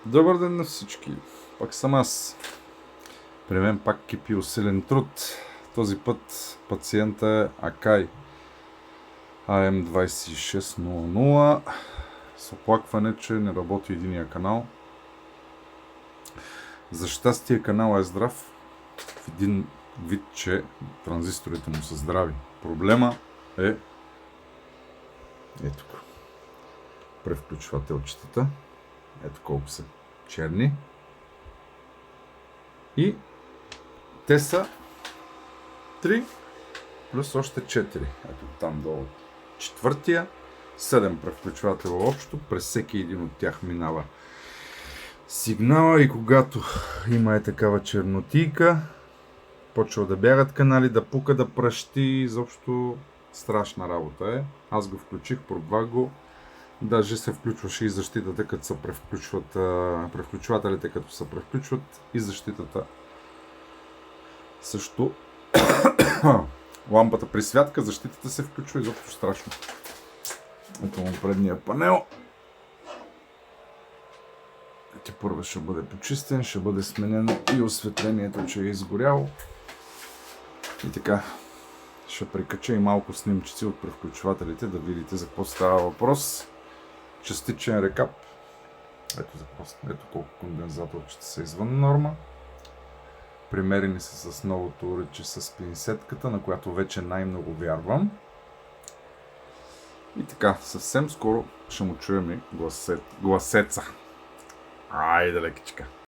Добър ден на всички. Пак съм аз. При мен пак кипи усилен труд. Този път пациента е Акай AM2600 с оплакване, че не работи единия канал. За щастие канал е здрав в един вид, че транзисторите му са здрави. Проблема е ето превключвателчетата. Ето колко са черни. И те са 3 плюс още 4. Ето там долу. Четвъртия, 7 превключвателя общо. През всеки един от тях минава сигнала и когато има такава чернотийка, почва да бягат канали, да пука, да пръщи. Изобщо страшна работа е. Аз го включих, пробвах го. Даже се включваше и защитата, като се превключват, превключвателите като се превключват и защитата също. Лампата при святка, защитата се включва, изобщо страшно. Ето му предния панел. Първо ще бъде почистен, ще бъде сменено и осветлението, че е изгоряло. И така, ще прикача и малко снимчици от превключвателите, да видите за какво става въпрос. Частичен рекап. Ето колко кондензаторчета са извън норма. Примерени са с новото уръче с пинсетката, на която вече най-много вярвам. И така, съвсем скоро ще му чуем и гласеца. Айде, лекичка!